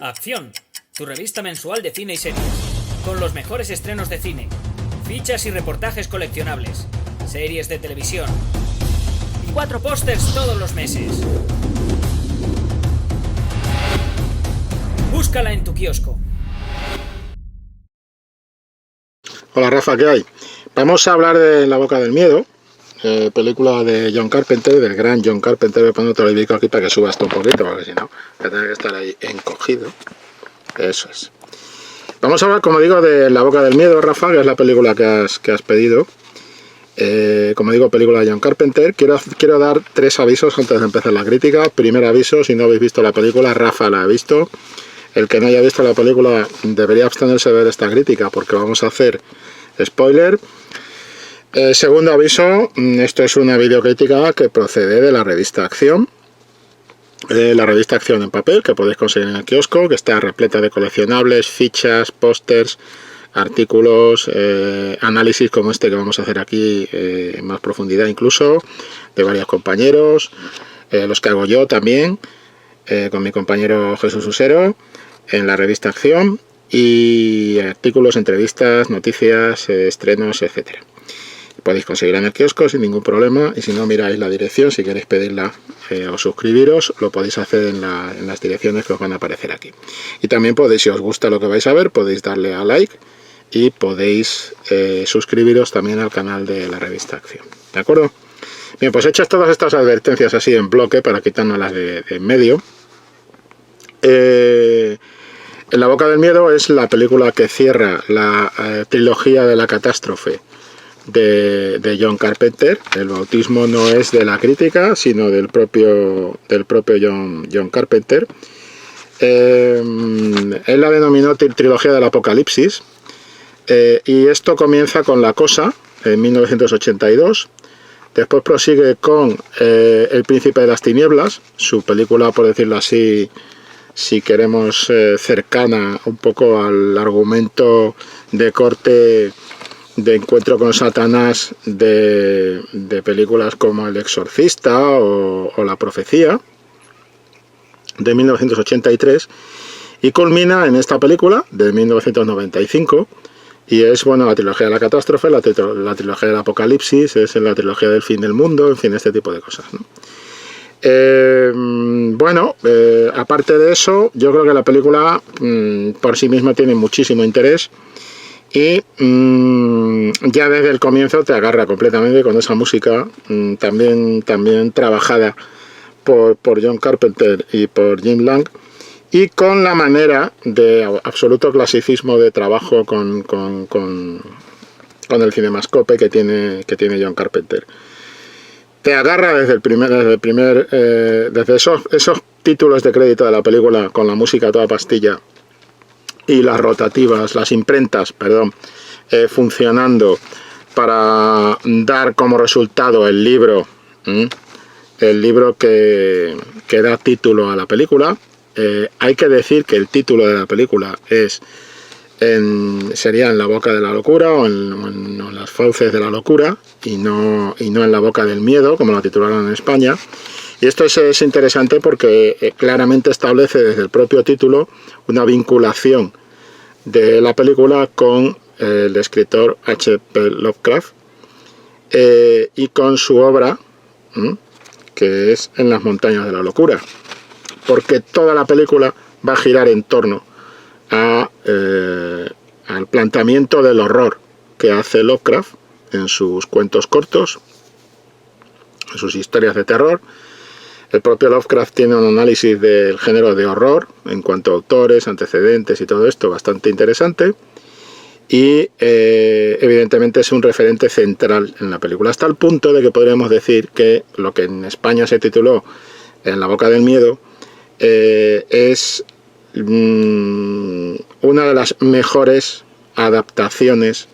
Acción, tu revista mensual de cine y series, con los mejores estrenos de cine, fichas y reportajes coleccionables, series de televisión y 4 pósters todos los meses. Búscala en tu kiosco. Hola Rafa, ¿qué hay? Vamos a hablar de La Boca del Miedo, película de John Carpenter, del gran John Carpenter. Voy a poner otro librico aquí para que suba esto un poquito, porque si no, voy a tener que estar ahí encogido. Eso es. Vamos a hablar, como digo, de La Boca del Miedo, Rafa, que es la película que has pedido. Como digo, película de John Carpenter. Quiero dar 3 avisos antes de empezar la crítica. Primer aviso: si no habéis visto la película, Rafa la ha visto. El que no haya visto la película debería abstenerse de ver esta crítica, porque vamos a hacer spoiler. Segundo aviso: esto es una videocrítica que procede de la revista Acción. La revista Acción en papel, que podéis conseguir en el kiosco, que está repleta de coleccionables, fichas, pósters, artículos, análisis como este que vamos a hacer aquí en más profundidad incluso, de varios compañeros, los que hago yo también, con mi compañero Jesús Usero, en la revista Acción, y artículos, entrevistas, noticias, estrenos, etcétera. Podéis conseguirla en el kiosco sin ningún problema, y si no, miráis la dirección, si queréis pedirla o suscribiros, lo podéis hacer en las direcciones que os van a aparecer aquí. Y también podéis, si os gusta lo que vais a ver, podéis darle a like y podéis suscribiros también al canal de la revista Acción. ¿De acuerdo? Bien, pues hechas todas estas advertencias así en bloque para quitárnoslas de en medio. La Boca del Miedo es la película que cierra la trilogía de la catástrofe de John Carpenter. El bautismo no es de la crítica, sino del propio John Carpenter. Él la denominó trilogía del apocalipsis, y esto comienza con La Cosa en 1982. Después prosigue con El Príncipe de las Tinieblas, su película, por decirlo así, si queremos, cercana un poco al argumento de corte de encuentro con Satanás de películas como El Exorcista o La Profecía, de 1983, y culmina en esta película de 1995, y es, bueno, la trilogía de la catástrofe, la trilogía del apocalipsis, es la trilogía del fin del mundo, en fin, este tipo de cosas, ¿no? Aparte de eso, yo creo que la película por sí misma tiene muchísimo interés, y ya desde el comienzo te agarra completamente con esa música también trabajada por John Carpenter y por Jim Lang, y con la manera de absoluto clasicismo de trabajo con el cinemascope que tiene John Carpenter. Te agarra desde esos títulos de crédito de la película, con la música a toda pastilla y las rotativas, las imprentas, funcionando para dar como resultado el libro que da título a la película. Hay que decir que el título de la película sería En la boca de la locura, o en las fauces de la locura, y no En la boca del miedo, como la titularon en España. Y esto es interesante porque claramente establece desde el propio título una vinculación de la película con el escritor H.P. Lovecraft, y con su obra, que es En las montañas de la locura, porque toda la película va a girar en torno al planteamiento del horror que hace Lovecraft en sus cuentos cortos, en sus historias de terror. El propio Lovecraft tiene un análisis del género de horror en cuanto a autores, antecedentes y todo esto bastante interesante, y evidentemente es un referente central en la película, hasta el punto de que podríamos decir que lo que en España se tituló En la boca del miedo es una de las mejores adaptaciones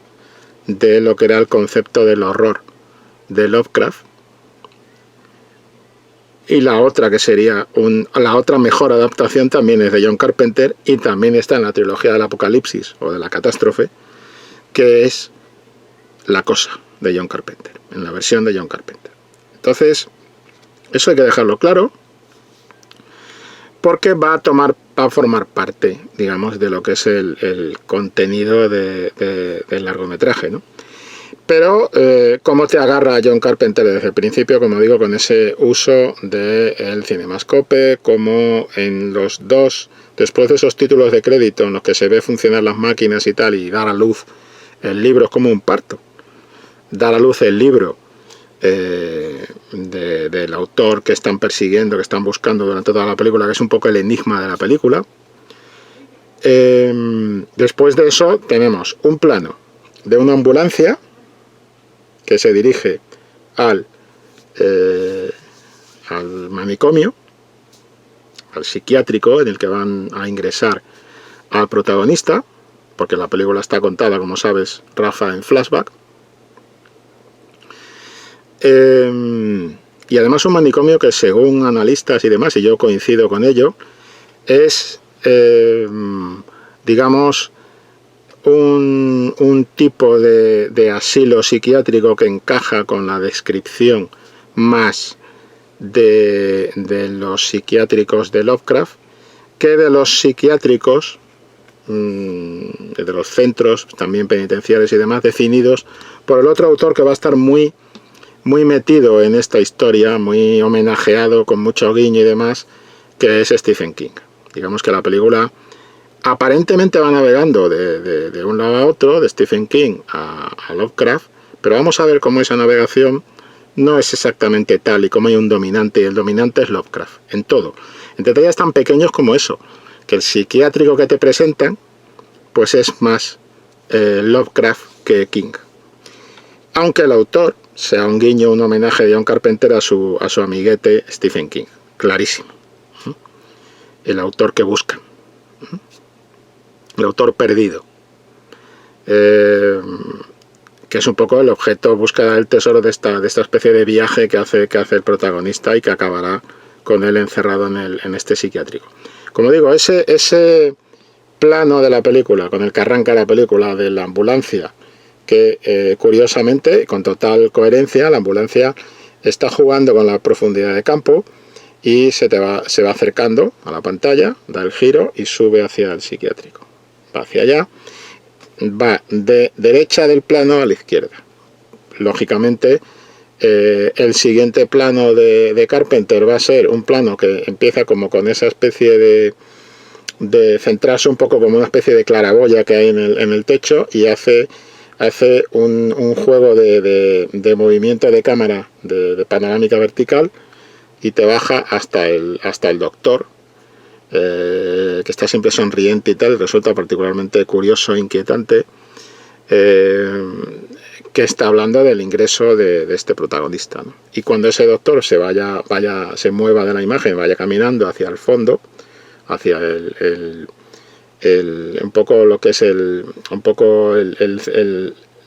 de lo que era el concepto del horror de Lovecraft. Y la otra, que sería la otra mejor adaptación, también es de John Carpenter, y también está en la trilogía del apocalipsis o de la catástrofe, que es La Cosa, de John Carpenter, en la versión de John Carpenter. Entonces, eso hay que dejarlo claro, porque va a tomar va a formar parte, digamos, de lo que es el contenido del largometraje, ¿no? Pero, ¿cómo te agarra John Carpenter desde el principio? Como digo, con ese uso del cinemascope, como en los dos, después de esos títulos de crédito en los que se ve funcionar las máquinas y tal, y dar a luz el libro es como un parto. Dar a luz el libro del autor que están persiguiendo, que están buscando durante toda la película, que es un poco el enigma de la película. Después de eso tenemos un plano de una ambulancia que se dirige al manicomio, al psiquiátrico en el que van a ingresar al protagonista, porque la película está contada, como sabes, Rafa, en flashback. Y además un manicomio que, según analistas y demás, y yo coincido con ello, es, digamos, un tipo de asilo psiquiátrico que encaja con la descripción más de los psiquiátricos de Lovecraft que de los psiquiátricos, de los centros también penitenciarios y demás, definidos por el otro autor que va a estar muy metido en esta historia, muy homenajeado, con mucho guiño y demás, que es Stephen King. Digamos que la película aparentemente va navegando de un lado a otro, de Stephen King a Lovecraft, pero vamos a ver cómo esa navegación no es exactamente tal, y cómo hay un dominante, y el dominante es Lovecraft, en todo. En detalles tan pequeños como eso, que el psiquiátrico que te presentan, pues es más Lovecraft que King. Aunque el autor sea un guiño, un homenaje de John Carpenter a su amiguete Stephen King, clarísimo. El autor que buscan. El autor perdido, que es un poco el objeto, búsqueda del tesoro de esta especie de viaje que hace el protagonista y que acabará con él encerrado en este psiquiátrico. Como digo, ese plano de la película, con el que arranca la película, de la ambulancia, que curiosamente, con total coherencia, la ambulancia está jugando con la profundidad de campo y se va acercando a la pantalla, da el giro y sube hacia el psiquiátrico. Va hacia allá, va de derecha del plano a la izquierda. Lógicamente, el siguiente plano de Carpenter va a ser un plano que empieza como con esa especie de centrarse un poco como una especie de claraboya que hay en el techo, y hace un juego de movimiento de cámara, de panorámica vertical, y te baja hasta el doctor, que está siempre sonriente y tal, y resulta particularmente curioso e inquietante, que está hablando del ingreso de este protagonista, ¿no? Y cuando ese doctor se mueva de la imagen, vaya caminando hacia el fondo, hacia un poco lo que es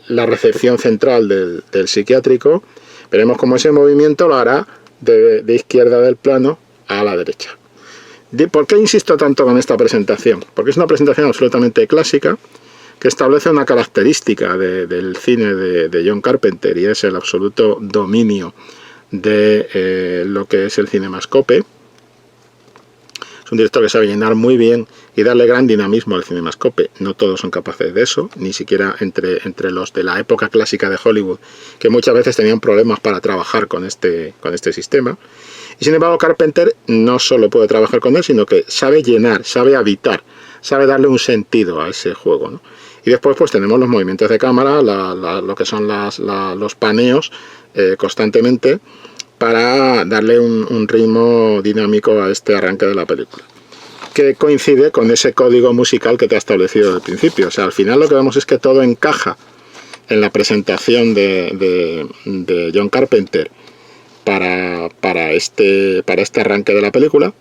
la recepción central del psiquiátrico, veremos cómo ese movimiento lo hará de izquierda del plano a la derecha. ¿Por qué insisto tanto con esta presentación? Porque es una presentación absolutamente clásica, que establece una característica del cine de John Carpenter, y es el absoluto dominio de lo que es el cinemascope. Es un director que sabe llenar muy bien y darle gran dinamismo al cinemascope. No todos son capaces de eso, ni siquiera entre los de la época clásica de Hollywood, que muchas veces tenían problemas para trabajar con este sistema. Y sin embargo, Carpenter no solo puede trabajar con él, sino que sabe llenar, sabe habitar, sabe darle un sentido a ese juego, ¿no? Y después pues tenemos los movimientos de cámara, lo que son los paneos constantemente, para darle un ritmo dinámico a este arranque de la película, que coincide con ese código musical que te ha establecido al principio. O sea, al final lo que vemos es que todo encaja en la presentación de John Carpenter para este arranque de la película,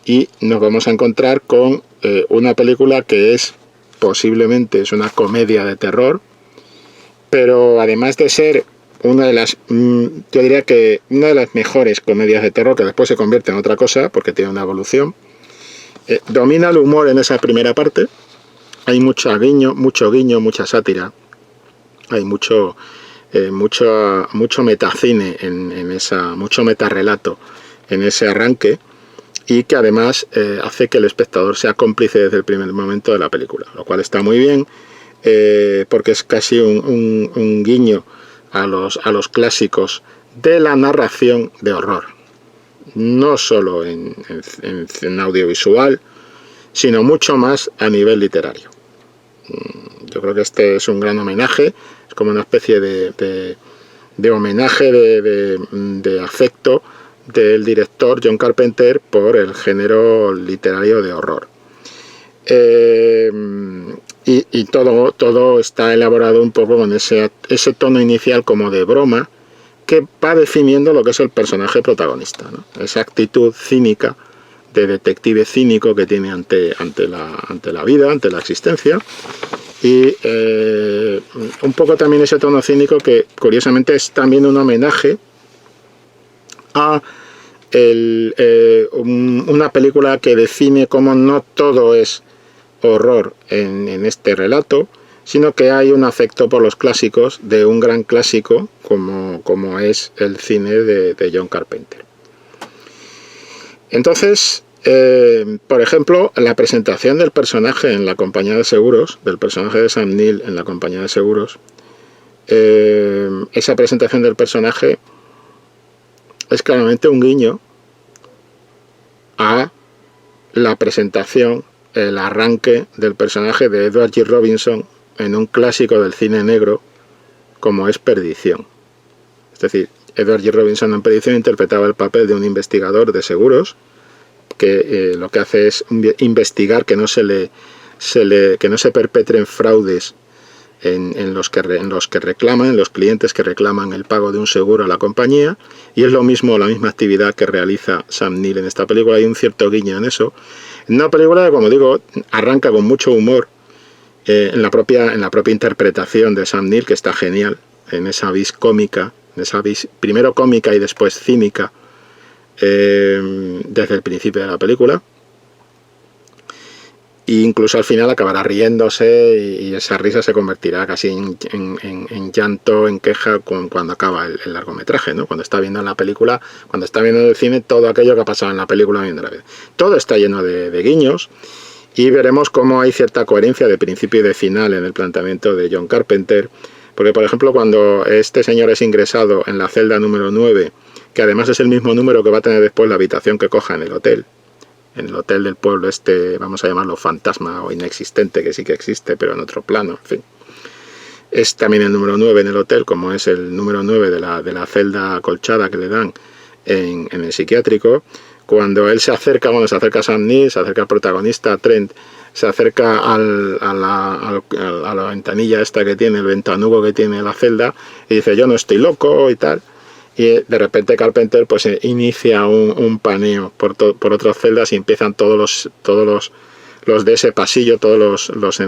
y nos vamos a encontrar con una película que posiblemente es una comedia de terror, pero además de ser una de las, yo diría que una de las mejores comedias de terror, que después se convierte en otra cosa porque tiene una evolución, domina el humor en esa primera parte. Hay mucho guiño, mucha sátira, hay mucho metacine, mucho metarrelato en ese arranque, y que además hace que el espectador sea cómplice desde el primer momento de la película, lo cual está muy bien, porque es casi un guiño a los clásicos de la narración de horror, no solo en audiovisual, sino mucho más a nivel literario. Yo creo que este es un gran homenaje, es como una especie de homenaje, de afecto del director John Carpenter por el género literario de horror. Y todo está elaborado un poco con ese tono inicial como de broma que va definiendo lo que es el personaje protagonista, ¿no? Esa actitud cínica de detective cínico que tiene ante la vida, ante la existencia, y un poco también ese tono cínico que curiosamente es también un homenaje a una película que define cómo no todo es horror en este relato, sino que hay un afecto por los clásicos de un gran clásico como es el cine de John Carpenter. Entonces, por ejemplo, la presentación del personaje en la compañía de seguros, del personaje de Sam Neill en la compañía de seguros, esa presentación del personaje es claramente un guiño a la presentación, el arranque del personaje de Edward G. Robinson en un clásico del cine negro como es Perdición. Es decir, Edward G. Robinson en Perdición interpretaba el papel de un investigador de seguros que lo que hace es investigar que no se perpetren fraudes en los que reclaman, en los clientes que reclaman el pago de un seguro a la compañía, y es la misma actividad que realiza Sam Neill en esta película. Hay un cierto guiño en eso. En una película que, como digo, arranca con mucho humor, en la propia interpretación de Sam Neill, que está genial, en esa vis cómica, primero cómica y después cínica, desde el principio de la película. E incluso al final acabará riéndose y esa risa se convertirá casi en llanto, en queja cuando acaba el largometraje, ¿no? Cuando está viendo en la película, cuando está viendo en el cine todo aquello que ha pasado en la película viendo la vez. Todo está lleno de guiños, y veremos cómo hay cierta coherencia de principio y de final en el planteamiento de John Carpenter, porque por ejemplo cuando este señor es ingresado en la celda número 9, que además es el mismo número que va a tener después la habitación que coja en el hotel del pueblo este, vamos a llamarlo fantasma o inexistente, que sí que existe, pero en otro plano, en fin. Es también el número 9 en el hotel, como es el número 9 de la celda acolchada que le dan en el psiquiátrico. Cuando él se acerca a Sam Neill, se acerca al protagonista, Trent, se acerca a la ventanilla esta que tiene, el ventanuco que tiene la celda, y dice, yo no estoy loco y tal. Y de repente Carpenter pues inicia un paneo por otras celdas y empiezan todos los de ese pasillo, todos los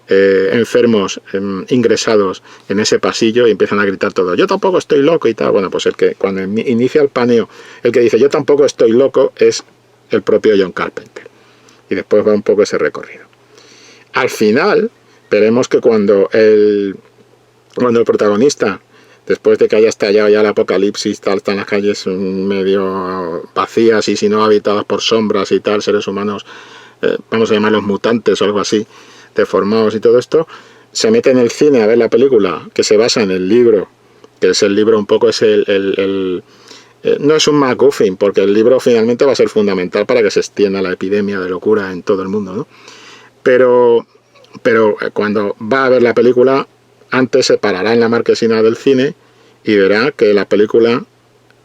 enfermos ingresados en ese pasillo, y empiezan a gritar todos, yo tampoco estoy loco y tal. Bueno, pues cuando inicia el paneo, el que dice yo tampoco estoy loco es el propio John Carpenter, y después va un poco ese recorrido. Al final veremos que cuando el protagonista, después de que haya estallado ya el apocalipsis, tal, están las calles medio vacías y si no habitadas por sombras y tal, seres humanos, vamos a llamarlos mutantes o algo así, deformados y todo esto, se mete en el cine a ver la película que se basa en el libro, que es el libro un poco, es no es un MacGuffin, porque el libro finalmente va a ser fundamental para que se extienda la epidemia de locura en todo el mundo, ¿no? Pero cuando va a ver la película, antes se parará en la marquesina del cine y verá que la película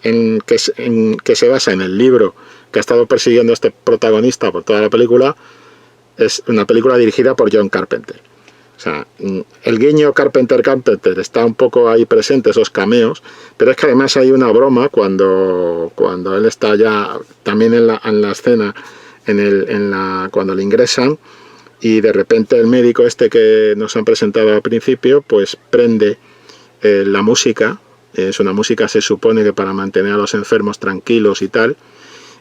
que se basa en el libro que ha estado persiguiendo este protagonista por toda la película es una película dirigida por John Carpenter. O sea, el guiño Carpenter está un poco ahí presente, esos cameos, pero es que además hay una broma cuando él está ya también en la escena, cuando le ingresan, y de repente el médico este que nos han presentado al principio pues prende la música. Es una música, se supone, que para mantener a los enfermos tranquilos y tal,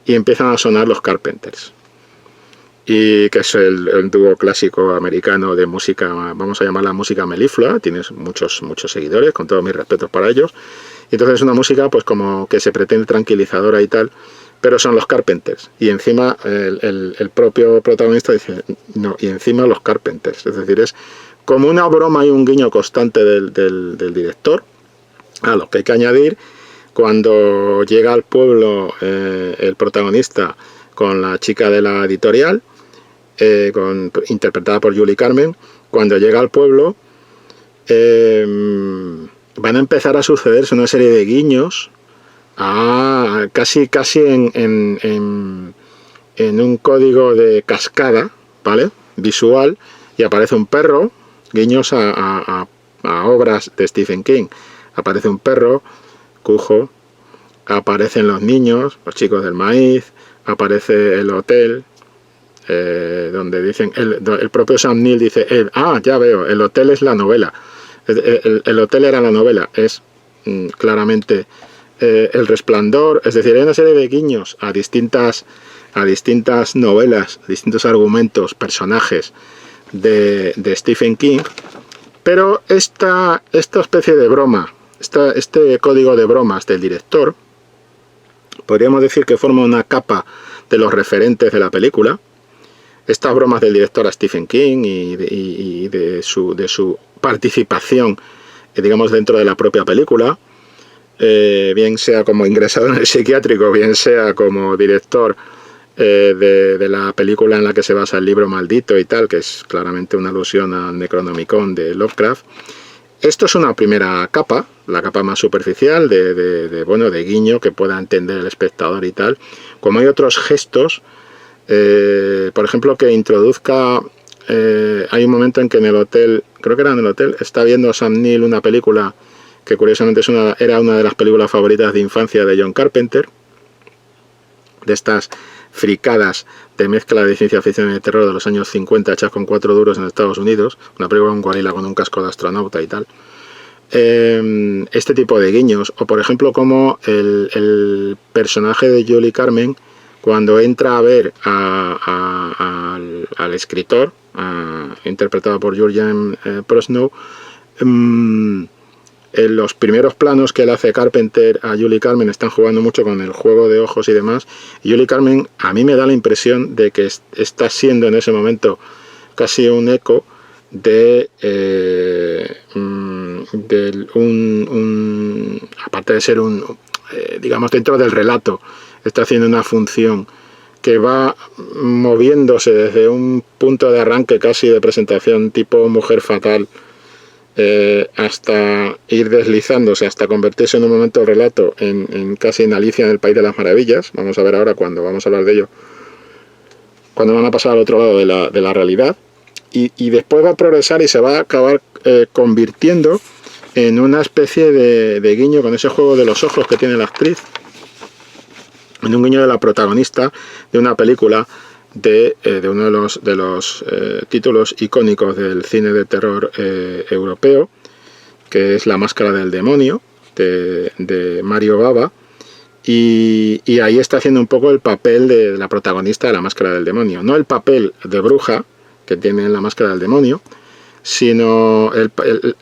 y empiezan a sonar los Carpenters, y que es el dúo clásico americano de música, vamos a llamarla música meliflua. Tiene muchos seguidores, con todos mis respetos para ellos, y entonces es una música pues como que se pretende tranquilizadora y tal, pero son los Carpenters. Y encima el propio protagonista dice, no, y encima los Carpenters. Es decir, es como una broma y un guiño constante del director, a lo que hay que añadir, cuando llega al pueblo el protagonista con la chica de la editorial, interpretada por Julie Carmen, cuando llega al pueblo van a empezar a sucederse una serie de guiños casi en un código de cascada, ¿vale? Visual, y aparece un perro, guiños a obras de Stephen King. Aparece un perro, Cujo, aparecen los niños, los chicos del maíz, aparece el hotel, donde dicen, el propio Sam Neill dice, ya veo, el hotel es la novela. El hotel era la novela, es claramente El Resplandor. Es decir, hay una serie de guiños a distintas novelas, distintos argumentos, personajes de Stephen King, pero esta especie de broma, este código de bromas del director, podríamos decir que forma una capa de los referentes de la película. Estas bromas del director a Stephen King y de su participación, digamos, dentro de la propia película, bien sea como ingresado en el psiquiátrico, bien sea como director de la película en la que se basa el libro Maldito y tal, que es claramente una alusión al Necronomicon de Lovecraft. Esto es una primera capa, la capa más superficial de guiño que pueda entender el espectador y tal. Como hay otros gestos, por ejemplo, que introduzca, hay un momento en que en el hotel, creo que era en el hotel, está viendo Sam Neill una película que curiosamente era una de las películas favoritas de infancia de John Carpenter, de estas fricadas de mezcla de ciencia ficción y de terror de los años 50 hechas con 4 duros en Estados Unidos, una película con gorila con un casco de astronauta y tal. Este tipo de guiños, o por ejemplo como el personaje de Julie Carmen, cuando entra a ver al escritor, interpretado por Jurgen Prochnow, en los primeros planos que él hace Carpenter a Julie Carmen están jugando mucho con el juego de ojos y demás. Y Julie Carmen a mí me da la impresión de que está siendo en ese momento casi un eco de aparte de ser digamos, dentro del relato, está haciendo una función que va moviéndose desde un punto de arranque casi de presentación tipo Mujer Fatal, hasta ir deslizándose, hasta convertirse en un momento de relato casi en Alicia en el País de las Maravillas. Vamos a ver ahora, cuando vamos a hablar de ello, cuando van a pasar al otro lado de la realidad, y después va a progresar y se va a acabar convirtiendo en una especie de guiño con ese juego de los ojos que tiene la actriz, en un guiño de la protagonista de una película de uno de los títulos icónicos del cine de terror europeo, que es La Máscara del Demonio, de Mario Bava, y ahí está haciendo un poco el papel de la protagonista de La Máscara del Demonio, no el papel de bruja que tiene en La Máscara del Demonio, sino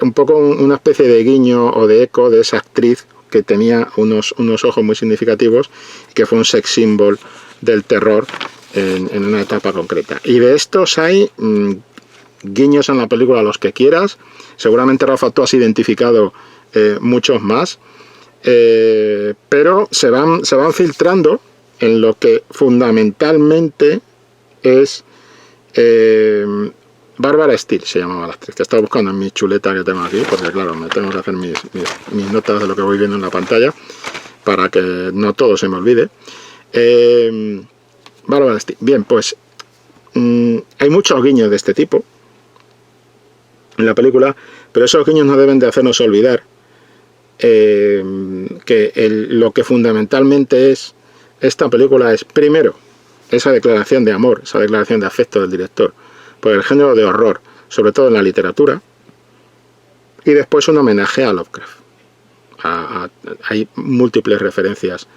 un poco una especie de guiño o de eco de esa actriz que tenía unos ojos muy significativos, que fue un sex symbol del terror en una etapa concreta. Y de estos hay guiños en la película los que quieras. Seguramente, Rafa, tú has identificado muchos más, pero se van filtrando en lo que fundamentalmente es Bárbara Steele, se llamaba la actriz, que estaba buscando en mi chuleta que tengo aquí, porque claro, me tengo que hacer mis notas de lo que voy viendo en la pantalla para que no todo se me olvide. Bárbara Steele. Bien, pues hay muchos guiños de este tipo en la película, pero esos guiños no deben de hacernos olvidar que lo que fundamentalmente es esta película es, primero, esa declaración de amor, esa declaración de afecto del director por el género de horror, sobre todo en la literatura, y después un homenaje a Lovecraft. Hay múltiples referencias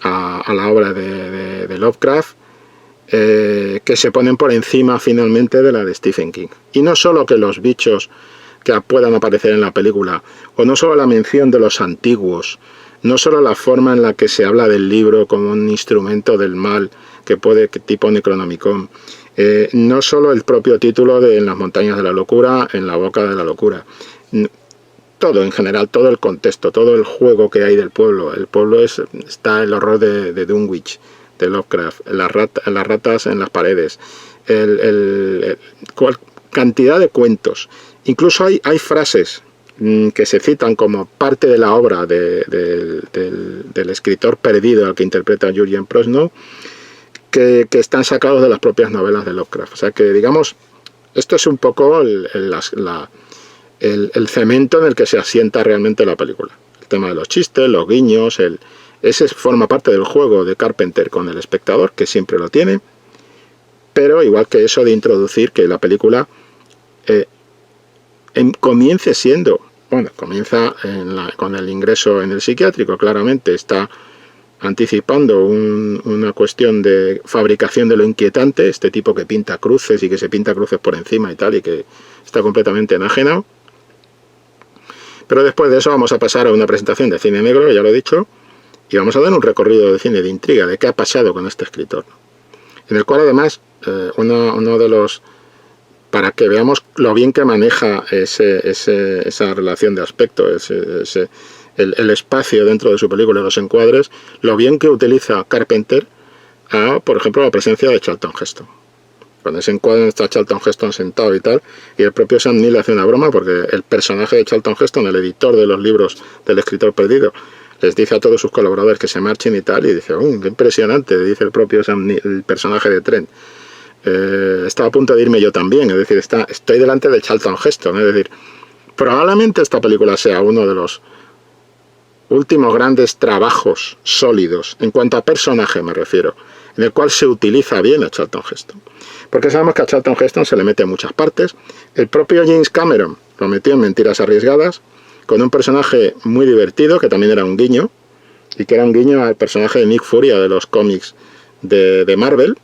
a la obra de Lovecraft, que se ponen por encima finalmente de la de Stephen King. Y no solo que los bichos que puedan aparecer en la película, o no solo la mención de los antiguos no solo la forma en la que se habla del libro como un instrumento del mal, que tipo Necronomicon, no solo el propio título de En las montañas de la locura, En la boca de la locura, todo en general, todo el contexto, todo el juego que hay del pueblo. El pueblo está el horror de Dunwich, de Lovecraft, las ratas en las paredes, cantidad de cuentos. Incluso hay frases que se citan como parte de la obra del escritor perdido al que interpreta Jurgen Prochnow, que están sacados de las propias novelas de Lovecraft. O sea que, digamos, esto es un poco el cemento en el que se asienta realmente la película. El tema de los chistes, los guiños, ese forma parte del juego de Carpenter con el espectador, que siempre lo tiene, pero igual que eso de introducir que la película comience siendo, comienza con el ingreso en el psiquiátrico, claramente está anticipando una cuestión de fabricación de lo inquietante, este tipo que pinta cruces y que se pinta cruces por encima y tal, y que está completamente enajenado. Pero después de eso vamos a pasar a una presentación de cine negro, ya lo he dicho, y vamos a dar un recorrido de cine de intriga, de qué ha pasado con este escritor, en el cual además uno de los, para que veamos lo bien que maneja esa relación de aspecto, el espacio dentro de su película, los encuadres, lo bien que utiliza Carpenter por ejemplo, la presencia de Charlton Heston. Cuando ese encuadre está Charlton Heston sentado y tal, y el propio Sam Neill hace una broma porque el personaje de Charlton Heston, el editor de los libros del escritor perdido, les dice a todos sus colaboradores que se marchen y tal, y dice, qué impresionante, dice el propio Sam Neill, el personaje de Trent. Estaba a punto de irme yo también, es decir, estoy delante de Charlton Heston, es decir, probablemente esta película sea uno de los últimos grandes trabajos sólidos, en cuanto a personaje me refiero, en el cual se utiliza bien a Charlton Heston. Porque sabemos que a Charlton Heston se le mete en muchas partes. El propio James Cameron lo metió en Mentiras Arriesgadas, con un personaje muy divertido, que también era un guiño, y que era un guiño al personaje de Nick Furia de los cómics de Marvel,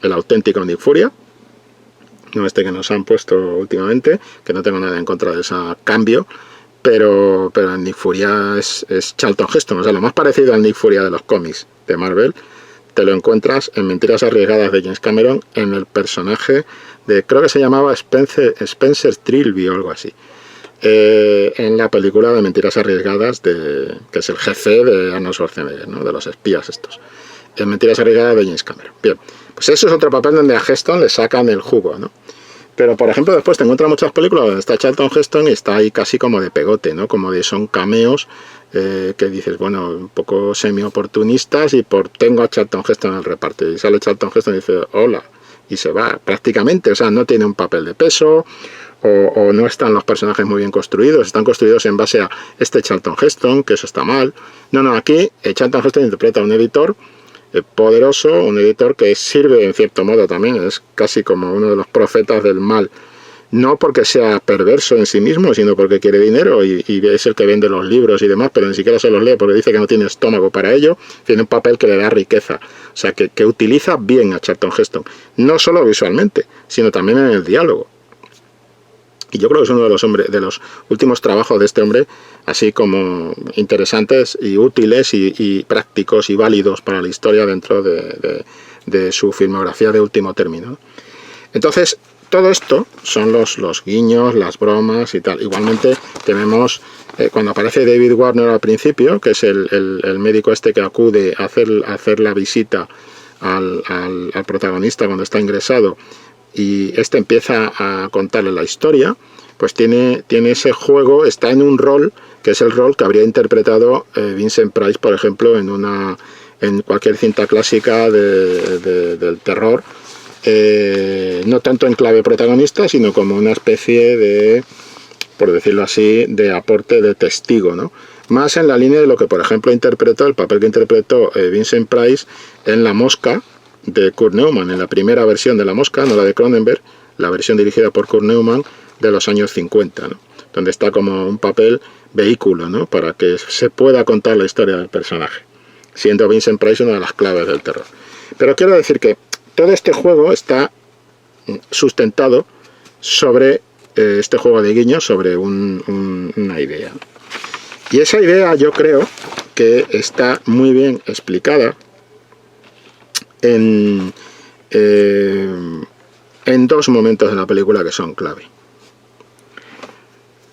el auténtico Nick Furia, no este que nos han puesto últimamente, que no tengo nada en contra de ese cambio, pero Nick Furia es Charlton Heston, o sea, lo más parecido al Nick Furia de los cómics de Marvel, te lo encuentras en Mentiras Arriesgadas de James Cameron, en el personaje de, creo que se llamaba Spencer Trilby o algo así, en la película de Mentiras Arriesgadas, que es el jefe de Arnold Schwarzenegger, ¿no? De los espías estos, en Mentiras Arriesgadas de James Cameron. Bien, pues eso es otro papel donde a Heston le sacan el jugo, ¿no? Pero, por ejemplo, después te encuentras muchas películas donde está Charlton Heston y está ahí casi como de pegote, ¿no? Como son cameos que dices, bueno, un poco semi-oportunistas y tengo a Charlton Heston en el reparto. Y sale Charlton Heston y dice, hola, y se va, prácticamente. O sea, no tiene un papel de peso o no están los personajes muy bien construidos. Están construidos en base a este Charlton Heston, que eso está mal. No, aquí Charlton Heston interpreta a un editor poderoso, un editor que sirve en cierto modo también, es casi como uno de los profetas del mal, no porque sea perverso en sí mismo, sino porque quiere dinero y es el que vende los libros y demás, pero ni siquiera se los lee porque dice que no tiene estómago para ello. Tiene un papel que le da riqueza, o sea que utiliza bien a Charlton Heston, no solo visualmente, sino también en el diálogo. Y yo creo que es uno de los últimos trabajos de este hombre, así como interesantes y útiles y prácticos y válidos para la historia dentro de su filmografía de último término. Entonces, todo esto son los guiños, las bromas y tal. Igualmente tenemos, cuando aparece David Warner al principio, que es el médico este que acude a hacer la visita al protagonista cuando está ingresado, y este empieza a contarle la historia, pues tiene ese juego, está en un rol que es el rol que habría interpretado Vincent Price, por ejemplo, en cualquier cinta clásica del terror, no tanto en clave protagonista, sino como una especie de, por decirlo así, de aporte de testigo, ¿no? Más en la línea de lo que, por ejemplo, el papel que interpretó Vincent Price en La Mosca, de Kurt Neumann, en la primera versión de La Mosca, no la de Cronenberg, la versión dirigida por Kurt Neumann de los años 50, ¿no? Donde está como un papel vehículo, ¿no? Para que se pueda contar la historia del personaje, siendo Vincent Price una de las claves del terror. Pero quiero decir que todo este juego está sustentado sobre este juego de guiños, sobre una idea. Y esa idea yo creo que está muy bien explicada en dos momentos de la película que son clave.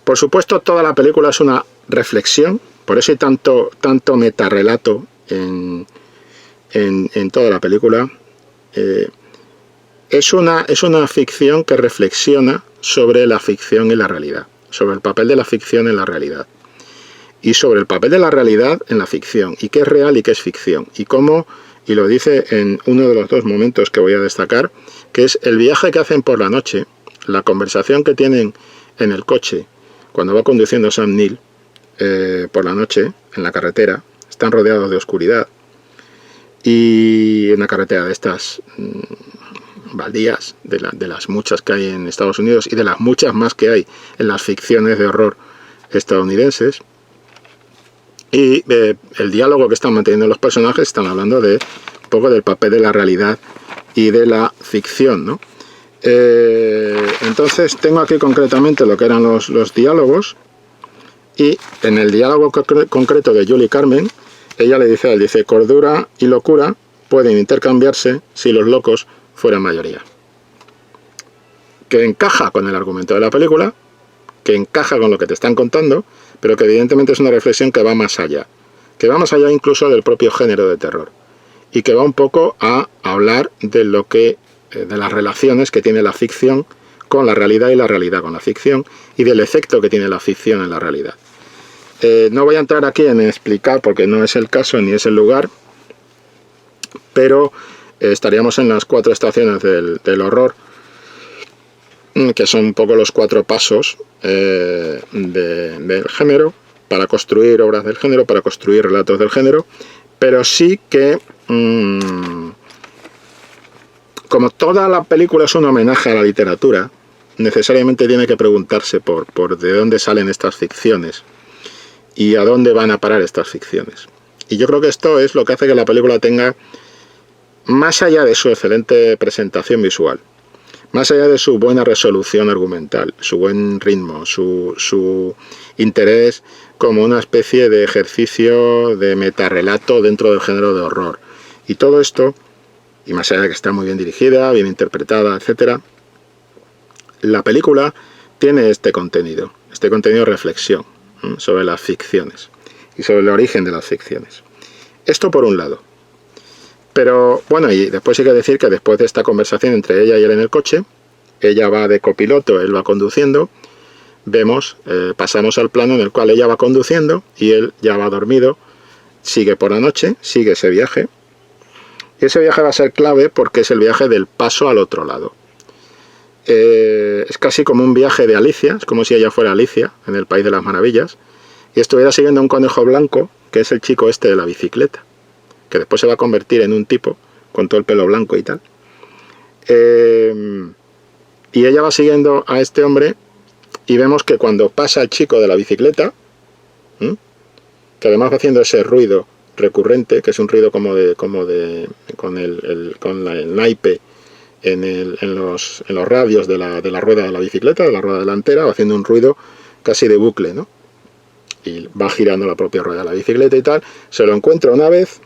Por supuesto, toda la película es una reflexión, por eso hay tanto metarrelato en toda la película. Es una ficción que reflexiona sobre la ficción y la realidad, sobre el papel de la ficción en la realidad, y sobre el papel de la realidad en la ficción, y qué es real y qué es ficción, y cómo, y lo dice en uno de los dos momentos que voy a destacar, que es el viaje que hacen por la noche, la conversación que tienen en el coche, cuando va conduciendo Sam Neill por la noche, en la carretera, están rodeados de oscuridad, y en una carretera de estas baldías, de las muchas que hay en Estados Unidos, y de las muchas más que hay en las ficciones de horror estadounidenses. Y el diálogo que están manteniendo los personajes están hablando de un poco del papel de la realidad y de la ficción, ¿no? Entonces tengo aquí concretamente lo que eran los diálogos, y en el diálogo concreto de Julie Carmen, ella le dice a él, dice: cordura y locura pueden intercambiarse si los locos fueran mayoría. Que encaja con el argumento de la película, que encaja con lo que te están contando, pero que evidentemente es una reflexión que va más allá incluso del propio género de terror, y que va un poco a hablar de lo que de las relaciones que tiene la ficción con la realidad y la realidad con la ficción, y del efecto que tiene la ficción en la realidad. No voy a entrar aquí en explicar, porque no es el caso ni es el lugar, pero estaríamos en las 4 estaciones del horror, que son un poco los 4 pasos del género, para construir obras del género, para construir relatos del género, pero sí que, como toda la película es un homenaje a la literatura, necesariamente tiene que preguntarse por de dónde salen estas ficciones y a dónde van a parar estas ficciones. Y yo creo que esto es lo que hace que la película tenga, más allá de su excelente presentación visual, más allá de su buena resolución argumental, su buen ritmo, su interés como una especie de ejercicio de metarrelato dentro del género de horror, y todo esto, y más allá de que está muy bien dirigida, bien interpretada, etc., la película tiene este contenido de reflexión sobre las ficciones y sobre el origen de las ficciones. Esto por un lado. Pero bueno, y después hay que decir que después de esta conversación entre ella y él en el coche, ella va de copiloto, él va conduciendo, vemos, pasamos al plano en el cual ella va conduciendo y él ya va dormido, sigue por la noche, sigue ese viaje, y ese viaje va a ser clave porque es el viaje del paso al otro lado. Es casi como un viaje de Alicia, es como si ella fuera Alicia en el País de las Maravillas y estuviera siguiendo a un conejo blanco, que es el chico este de la bicicleta, que después se va a convertir en un tipo con todo el pelo blanco y tal. Y ella va siguiendo a este hombre, y vemos que cuando pasa el chico de la bicicleta, que además va haciendo ese ruido recurrente, que es un ruido con el naipe en los radios de la rueda de la bicicleta, de la rueda delantera, va haciendo un ruido casi de bucle, ¿no? Y va girando la propia rueda de la bicicleta y tal. Se lo encuentra una vez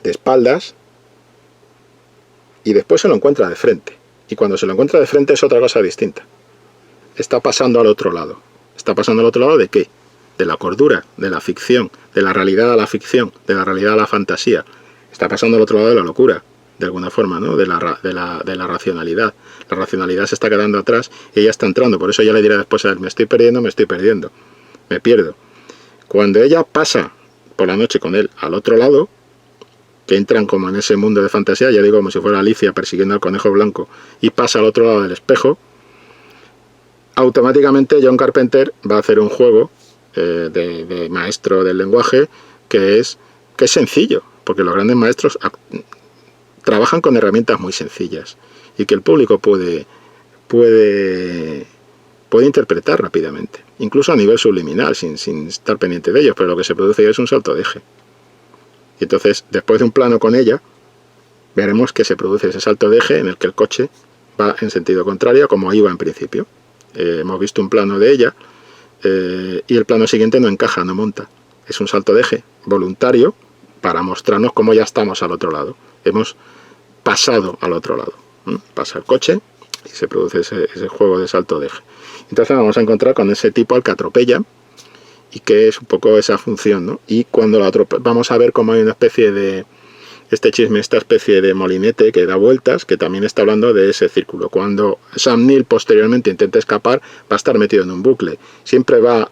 de espaldas y después se lo encuentra de frente. Y cuando se lo encuentra de frente es otra cosa distinta. Está pasando al otro lado. ¿Está pasando al otro lado de qué? De la cordura, de la ficción, de la realidad a la ficción, de la realidad a la fantasía. Está pasando al otro lado de la locura, de alguna forma, ¿no? De la racionalidad. La racionalidad se está quedando atrás y ella está entrando. Por eso ella le dirá después a él: me estoy perdiendo, me pierdo. Cuando ella pasa por la noche con él al otro lado, que entran como en ese mundo de fantasía, ya digo, como si fuera Alicia persiguiendo al conejo blanco, y pasa al otro lado del espejo, automáticamente John Carpenter va a hacer un juego de maestro del lenguaje que es sencillo, porque los grandes maestros trabajan con herramientas muy sencillas y que el público puede interpretar rápidamente, incluso a nivel subliminal, sin estar pendiente de ellos, pero lo que se produce es un salto de eje. Y entonces, después de un plano con ella, veremos que se produce ese salto de eje en el que el coche va en sentido contrario, como iba en principio. Hemos visto un plano de ella y el plano siguiente no encaja, no monta es un salto de eje voluntario para mostrarnos cómo ya estamos al otro lado. Hemos pasado al otro lado. Pasa el coche y se produce ese juego de salto de eje. Entonces vamos a encontrar con ese tipo al que atropella y que es un poco esa función, ¿no? Y cuando lo vamos a ver cómo hay una especie de esta especie de molinete que da vueltas, que también está hablando de ese círculo. Cuando Sam Neill posteriormente intenta escapar, va a estar metido en un bucle. Siempre va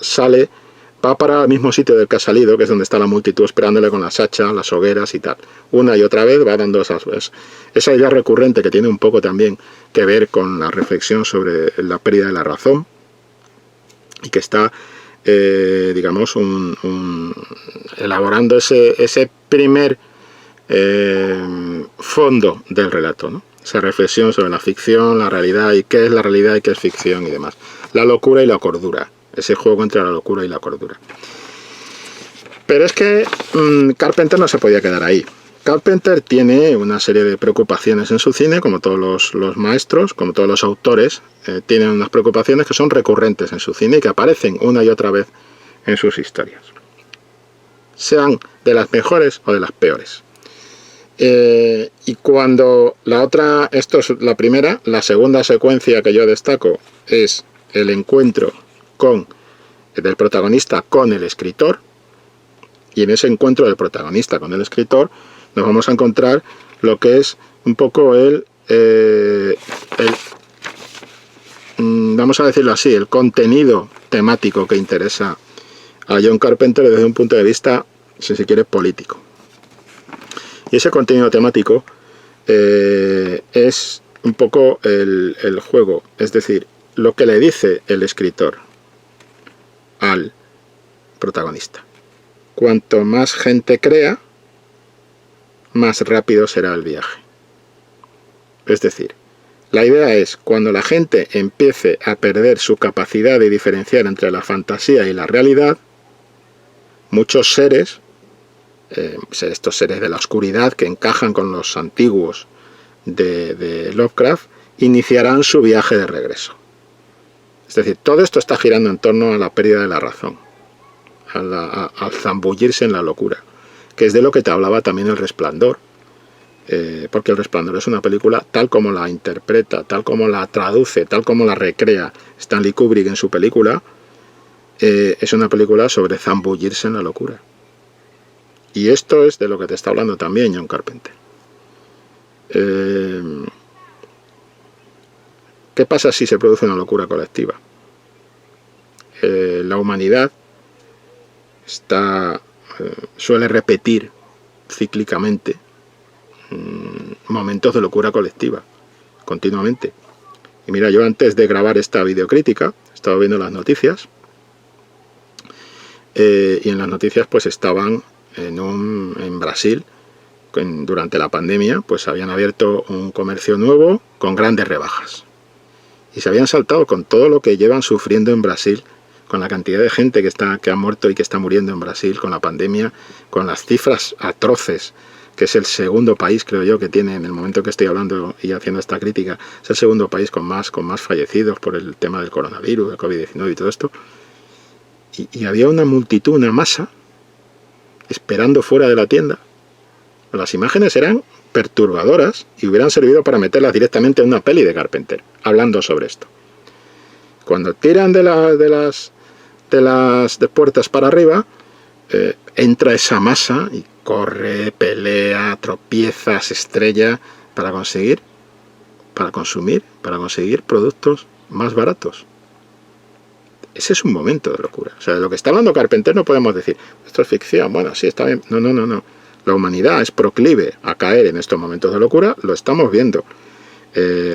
para el mismo sitio del que ha salido, que es donde está la multitud esperándole con las hachas, las hogueras y tal. Una y otra vez va dando esa idea recurrente que tiene un poco también que ver con la reflexión sobre la pérdida de la razón y que está, digamos, elaborando ese primer fondo del relato, ¿no? Esa reflexión sobre la ficción, la realidad y qué es la realidad y qué es ficción y demás. La locura y la cordura. Ese juego entre la locura y la cordura. Pero es que Carpenter no se podía quedar ahí. Carpenter tiene una serie de preocupaciones en su cine, como todos los maestros, como todos los autores, tienen unas preocupaciones que son recurrentes en su cine y que aparecen una y otra vez en sus historias. Sean de las mejores o de las peores. Y cuando esto es la primera, la segunda secuencia que yo destaco es el encuentro del protagonista con el escritor, y en ese encuentro del protagonista con el escritor nos vamos a encontrar lo que es un poco vamos a decirlo así, el contenido temático que interesa a John Carpenter desde un punto de vista, si se quiere, político. Y ese contenido temático es un poco el juego, es decir, lo que le dice el escritor al protagonista. Cuanto más gente crea, más rápido será el viaje. Es decir, la idea es, cuando la gente empiece a perder su capacidad de diferenciar entre la fantasía y la realidad, muchos seres, estos seres de la oscuridad que encajan con los antiguos de Lovecraft, iniciarán su viaje de regreso. Es decir, todo esto está girando en torno a la pérdida de la razón, al zambullirse en la locura, que es de lo que te hablaba también El Resplandor, porque El Resplandor es una película tal como la interpreta, tal como la traduce, tal como la recrea Stanley Kubrick en su película, es una película sobre zambullirse en la locura. Y esto es de lo que te está hablando también John Carpenter. ¿Qué pasa si se produce una locura colectiva? La humanidad suele repetir cíclicamente momentos de locura colectiva, continuamente. Y mira, yo antes de grabar esta videocrítica, estaba viendo las noticias, y en las noticias pues estaban en Brasil, durante la pandemia, pues habían abierto un comercio nuevo con grandes rebajas. Y se habían saltado con todo lo que llevan sufriendo en Brasil, con la cantidad de gente que ha muerto y que está muriendo en Brasil, con la pandemia, con las cifras atroces, que es el segundo país, creo yo, que tiene, en el momento que estoy hablando y haciendo esta crítica, es el segundo país con más fallecidos por el tema del coronavirus, del COVID-19 y todo esto. Y había una multitud, una masa, esperando fuera de la tienda. Las imágenes eran perturbadoras y hubieran servido para meterlas directamente en una peli de Carpenter, hablando sobre esto. Cuando tiran de las puertas para arriba, entra esa masa y corre, pelea, tropieza, se estrella para conseguir productos más baratos. Ese es un momento de locura. O sea, de lo que está hablando Carpenter no podemos decir, esto es ficción, bueno, sí, está bien. No. La humanidad es proclive a caer en estos momentos de locura, lo estamos viendo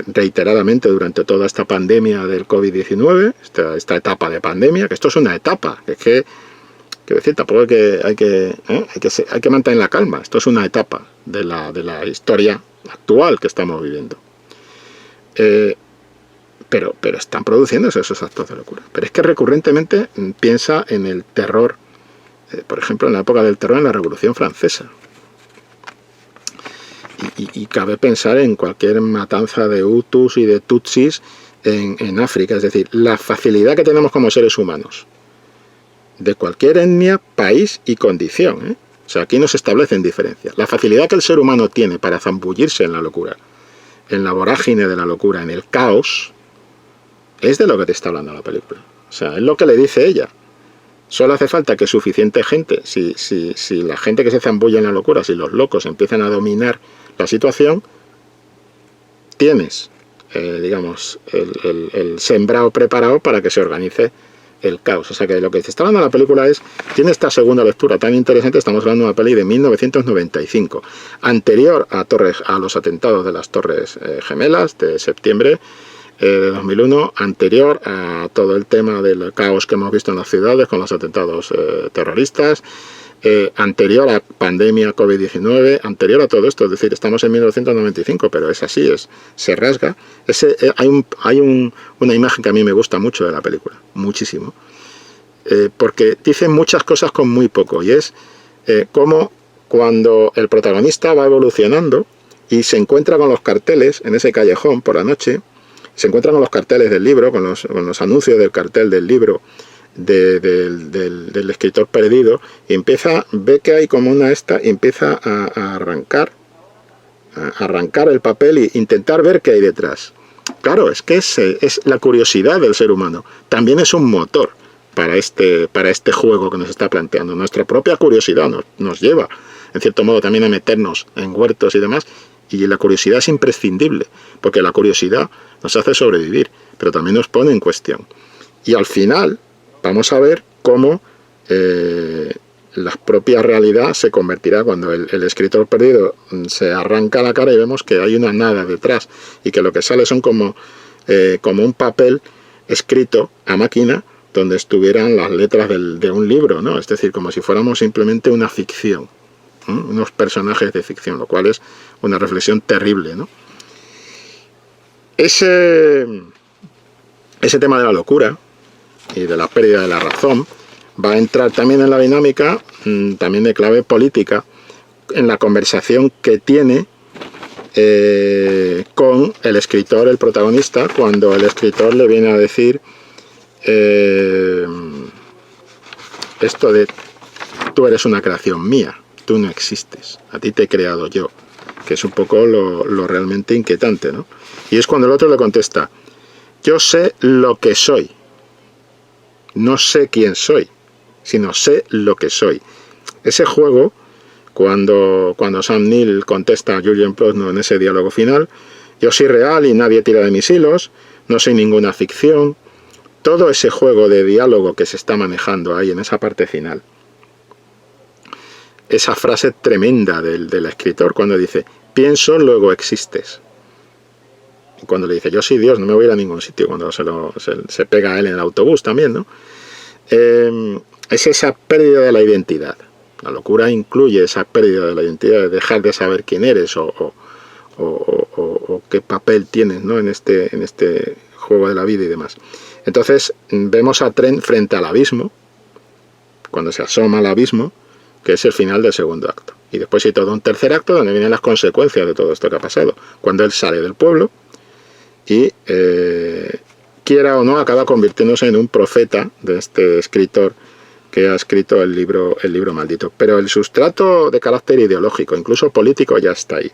reiteradamente durante toda esta pandemia del COVID-19, esta etapa de pandemia, que esto es una etapa, que es que, quiero decir, tampoco hay que mantener la calma, esto es una etapa de la historia actual que estamos viviendo. Pero están produciéndose esos actos de locura. Pero es que recurrentemente piensa en el terror, por ejemplo, en la época del terror en la Revolución Francesa. Y cabe pensar en cualquier matanza de Hutus y de Tutsis en África. Es decir, la facilidad que tenemos como seres humanos de cualquier etnia, país y condición, ¿eh? O sea, aquí no se establecen diferencias. La facilidad que el ser humano tiene para zambullirse en la locura, en la vorágine de la locura, en el caos, es de lo que te está hablando la película. O sea, es lo que le dice ella. Solo hace falta que suficiente gente, si la gente que se zambulla en la locura, si los locos empiezan a dominar la situación, tienes, digamos, el sembrado preparado para que se organice el caos. O sea que lo que se está hablando en la película tiene esta segunda lectura tan interesante. Estamos hablando de una peli de 1995, anterior a los atentados de las Torres Gemelas de septiembre de 2001, anterior a todo el tema del caos que hemos visto en las ciudades con los atentados terroristas, anterior a pandemia COVID-19, anterior a todo esto. Es decir, estamos en 1995, pero es así, se rasga. Hay una imagen que a mí me gusta mucho de la película, muchísimo, porque dice muchas cosas con muy poco, y es cómo cuando el protagonista va evolucionando y se encuentra con los carteles en ese callejón por la noche, se encuentra con los carteles del libro, con los anuncios del cartel del libro del escritor perdido, y ve que hay como una y empieza a arrancar el papel e intentar ver qué hay detrás. Claro, es que es la curiosidad del ser humano. También es un motor para este juego que nos está planteando. Nuestra propia curiosidad nos lleva, en cierto modo, también a meternos en huertos y demás. Y la curiosidad es imprescindible, porque la curiosidad nos hace sobrevivir, pero también nos pone en cuestión. Y al final vamos a ver cómo la propia realidad se convertirá cuando el escritor perdido se arranca la cara y vemos que hay una nada detrás, y que lo que sale son como un papel escrito a máquina donde estuvieran las letras de un libro, ¿no? Es decir, como si fuéramos simplemente una ficción, unos personajes de ficción, lo cual es una reflexión terrible, ¿no? Ese tema de la locura y de la pérdida de la razón va a entrar también en la dinámica, también de clave política, en la conversación que tiene con el escritor, el protagonista, cuando el escritor le viene a decir esto de: tú eres una creación mía, tú no existes, a ti te he creado yo, que es un poco lo realmente inquietante, ¿no? Y es cuando el otro le contesta: yo sé lo que soy, no sé quién soy, sino sé lo que soy. Ese juego, cuando Sam Neill contesta a Julian Plotno en ese diálogo final: yo soy real y nadie tira de mis hilos, no soy ninguna ficción. Todo ese juego de diálogo que se está manejando ahí en esa parte final, esa frase tremenda del escritor cuando dice: pienso, luego existes. Y cuando le dice: yo soy Dios, no me voy a ir a ningún sitio, cuando se pega a él en el autobús también, ¿no? Es esa pérdida de la identidad. La locura incluye esa pérdida de la identidad, de dejar de saber quién eres o qué papel tienes, ¿no? en este juego de la vida y demás. Entonces vemos a Trent frente al abismo, cuando se asoma al abismo, que es el final del segundo acto. Y después hay todo un tercer acto donde vienen las consecuencias de todo esto que ha pasado. Cuando él sale del pueblo y, quiera o no, acaba convirtiéndose en un profeta de este escritor que ha escrito el libro maldito. Pero el sustrato de carácter ideológico, incluso político, ya está ahí.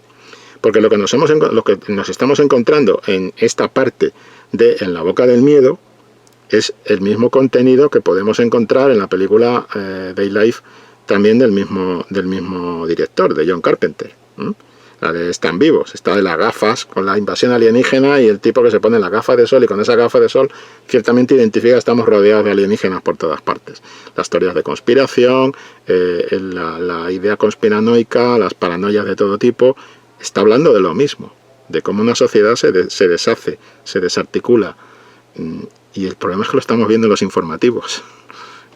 Porque lo que nos estamos encontrando en esta parte de En la boca del miedo es el mismo contenido que podemos encontrar en la película Day Life, también del mismo director, de John Carpenter. La de Están vivos, está de las gafas con la invasión alienígena y el tipo que se pone las gafas de sol, y con esa gafa de sol ciertamente identifica que estamos rodeados de alienígenas por todas partes. Las teorías de conspiración, la idea conspiranoica, las paranoias de todo tipo, está hablando de lo mismo, de cómo una sociedad se deshace, se desarticula. Y el problema es que lo estamos viendo en los informativos.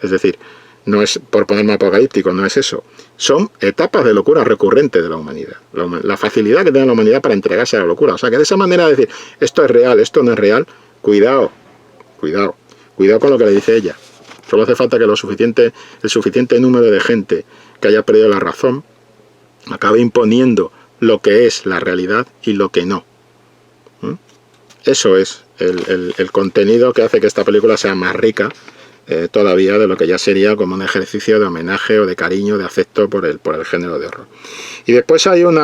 Es decir, no es por ponerme apocalíptico, no es eso. Son etapas de locura recurrente de la humanidad. La facilidad que tiene la humanidad para entregarse a la locura. O sea, que de esa manera de decir, esto es real, esto no es real, cuidado con lo que le dice ella. Solo hace falta que el suficiente número de gente que haya perdido la razón acabe imponiendo lo que es la realidad y lo que no. Eso es el contenido que hace que esta película sea más rica todavía de lo que ya sería como un ejercicio de homenaje o de cariño, de afecto por el género de horror. Y después hay un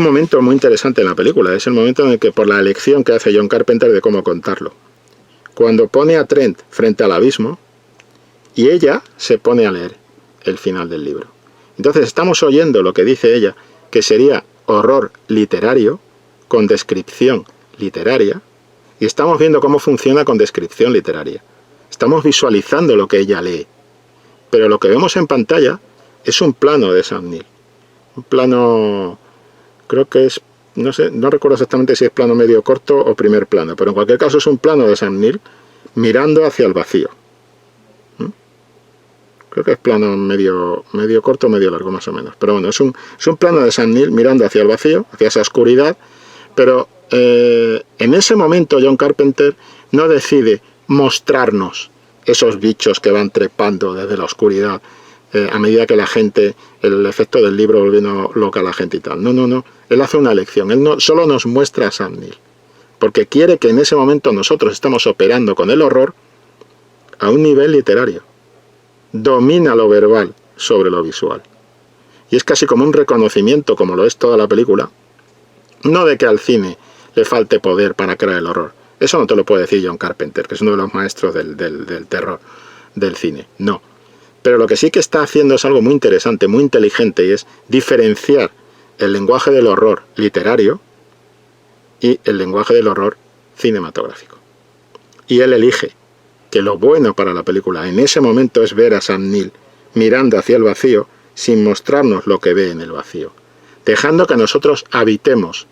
momento muy interesante en la película, es el momento en el que, por la elección que hace John Carpenter de cómo contarlo, cuando pone a Trent frente al abismo y ella se pone a leer el final del libro. Entonces estamos oyendo lo que dice ella, que sería horror literario con descripción literaria, y estamos viendo cómo funciona con descripción literaria. Estamos visualizando lo que ella lee, pero lo que vemos en pantalla es un plano de Sam Neill. Un plano, creo que es, no sé, no recuerdo exactamente si es plano medio corto o primer plano, pero en cualquier caso es un plano de Sam Neill mirando hacia el vacío. Creo que es plano medio corto, medio largo más o menos. Pero bueno, es un plano de Sam Neill mirando hacia el vacío, hacia esa oscuridad, pero en ese momento John Carpenter no decide mostrarnos esos bichos que van trepando desde la oscuridad a medida que la gente, el efecto del libro volviendo loca a la gente y tal. No. Él hace una elección. Él no solo nos muestra a Sam Neill, porque quiere que en ese momento nosotros estamos operando con el horror a un nivel literario. Domina lo verbal sobre lo visual. Y es casi como un reconocimiento, como lo es toda la película, no de que al cine le falte poder para crear el horror. Eso no te lo puede decir John Carpenter, que es uno de los maestros del terror del cine. No. Pero lo que sí que está haciendo es algo muy interesante, muy inteligente, y es diferenciar el lenguaje del horror literario y el lenguaje del horror cinematográfico. Y él elige que lo bueno para la película en ese momento es ver a Sam Neill mirando hacia el vacío sin mostrarnos lo que ve en el vacío, dejando que nosotros habitemos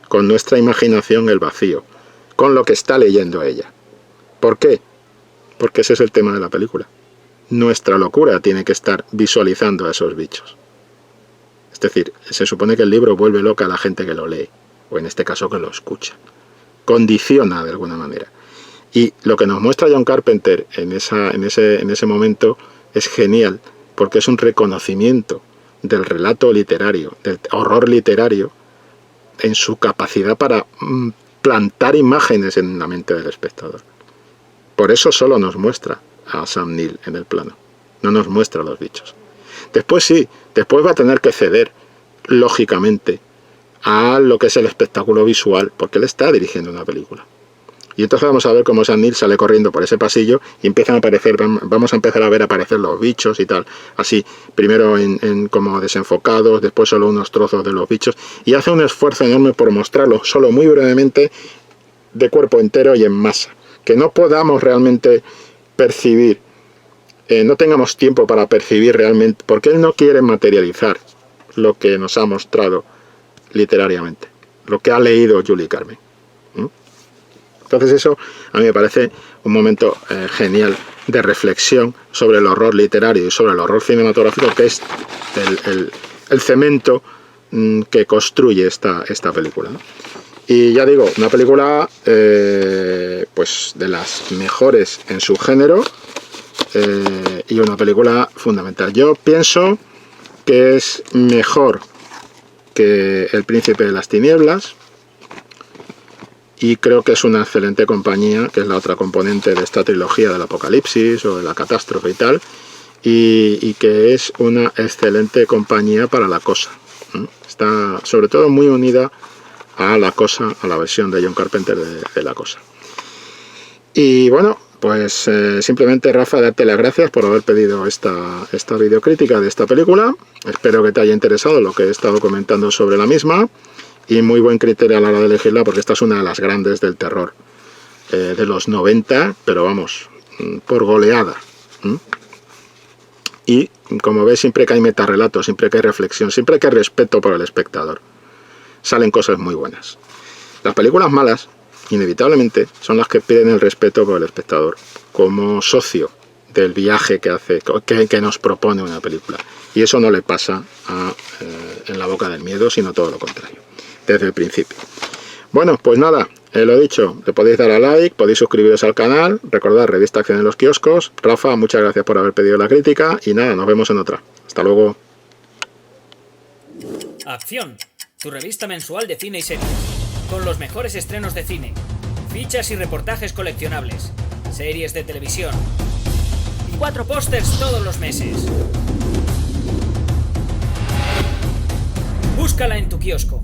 con nuestra imaginación el vacío, con lo que está leyendo ella. ¿Por qué? Porque ese es el tema de la película. Nuestra locura tiene que estar visualizando a esos bichos. Es decir, se supone que el libro vuelve loca a la gente que lo lee, o en este caso que lo escucha. Condiciona de alguna manera. Y lo que nos muestra John Carpenter en ese momento es genial, porque es un reconocimiento del relato literario, del horror literario, en su capacidad para plantar imágenes en la mente del espectador. Por eso solo nos muestra a Sam Neill en el plano, no nos muestra a los bichos. Después sí, después va a tener que ceder, lógicamente, a lo que es el espectáculo visual, porque él está dirigiendo una película. Y entonces vamos a ver cómo Sam Neill sale corriendo por ese pasillo y empiezan a aparecer, vamos a empezar a ver aparecer los bichos y tal, así, primero en como desenfocados, después solo unos trozos de los bichos, y hace un esfuerzo enorme por mostrarlo, solo muy brevemente, de cuerpo entero y en masa, que no podamos realmente percibir, no tengamos tiempo para percibir realmente, porque él no quiere materializar lo que nos ha mostrado literariamente, lo que ha leído Julie Carmen. Entonces eso a mí me parece un momento genial de reflexión sobre el horror literario y sobre el horror cinematográfico, que es el cemento que construye esta película, ¿no? Y ya digo, una película pues de las mejores en su género, y una película fundamental. Yo pienso que es mejor que El Príncipe de las Tinieblas, y creo que es una excelente compañía, que es la otra componente de esta trilogía del Apocalipsis o de la catástrofe y tal, y que es una excelente compañía para La Cosa. Está sobre todo muy unida a La Cosa, a la versión de John Carpenter de La Cosa. Y bueno, pues simplemente, Rafa, darte las gracias por haber pedido esta videocrítica de esta película. Espero que te haya interesado lo que he estado comentando sobre la misma. Y muy buen criterio a la hora de elegirla, porque esta es una de las grandes del terror de los 90, pero vamos, por goleada. Y como ves, siempre que hay metarrelato, siempre que hay reflexión, siempre que hay respeto por el espectador, salen cosas muy buenas. Las películas malas, inevitablemente, son las que piden el respeto por el espectador, como socio del viaje que nos propone una película. Y eso no le pasa en La Boca del Miedo, sino todo lo contrario, desde el principio. Bueno, pues nada, lo dicho, le podéis dar a like, podéis suscribiros al canal, recordad, Revista Acción en los kioscos. Rafa, muchas gracias por haber pedido la crítica, y nada, nos vemos en otra. Hasta luego. Acción, tu revista mensual de cine y series, con los mejores estrenos de cine, fichas y reportajes coleccionables, series de televisión y 4 pósters todos los meses. Búscala en tu kiosco.